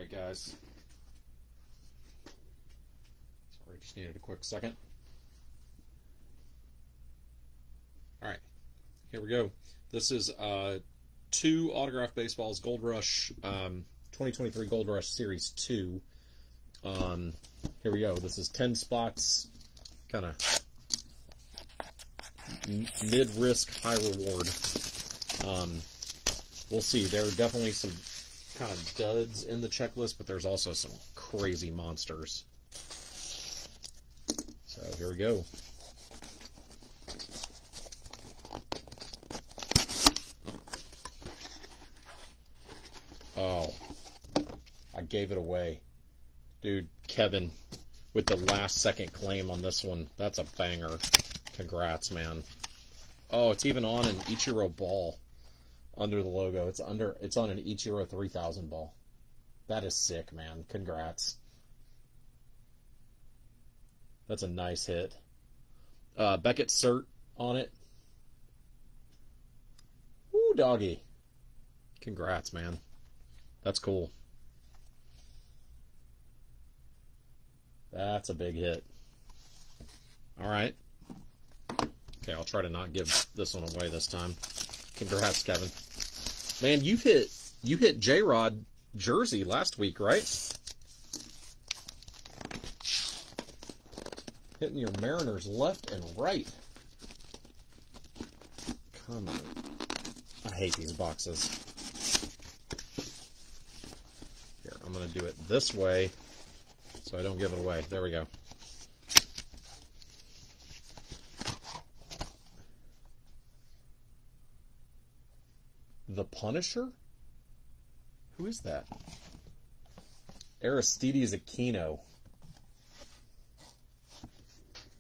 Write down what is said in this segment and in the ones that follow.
Alright, guys. Sorry, just needed a quick second. Alright, here we go. This is 2 autographed baseballs, Gold Rush, 2023 Gold Rush Series 2. Here we go. This is 10 spots, kind of mid-risk, high-reward. We'll see. There are definitely some kind of duds in the checklist, but there's also some crazy monsters. So here we go. Oh, I gave it away. Dude, Kevin with the last second claim on this one. That's a banger. Congrats, man. Oh, it's even on an Ichiro ball under the logo. It's on an Ichiro 3000 ball. That is sick, man. Congrats. That's a nice hit. Beckett cert on it. Woo, doggy. Congrats, man. That's cool. That's a big hit. All right. Okay, I'll try to not give this one away this time. Congrats, Kevin. Man, you hit J-Rod jersey last week, right? Hitting your Mariners left and right. Come on. I hate these boxes. Here, I'm going to do it this way so I don't give it away. There we go. The Punisher? Who is that? Aristides Aquino.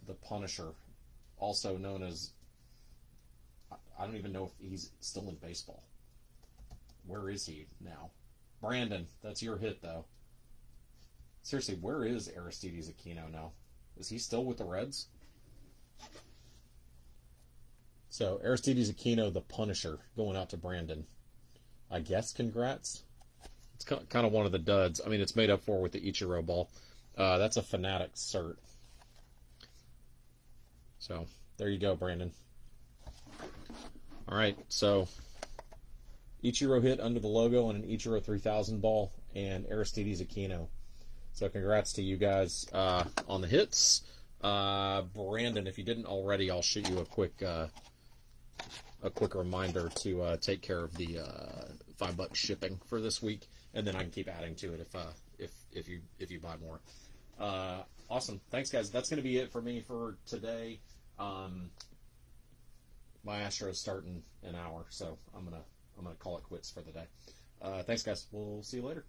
The Punisher. Also known as... I don't even know if he's still in baseball. Where is he now? Brandon, that's your hit, though. Seriously, where is Aristides Aquino now? Is he still with the Reds? So, Aristides Aquino, the Punisher, going out to Brandon. I guess congrats. It's kind of one of the duds. I mean, it's made up for with the Ichiro ball. That's a Fanatic cert. So, there you go, Brandon. All right, so Ichiro hit under the logo on an Ichiro 3000 ball and Aristides Aquino. So congrats to you guys on the hits. Brandon, if you didn't already, I'll shoot you a quick reminder to take care of the $5 shipping for this week, and then I can keep adding to it if you buy more. Awesome, thanks guys. That's going to be it for me for today. My Astros start in an hour, so I'm gonna call it quits for the day. Thanks guys. We'll see you later.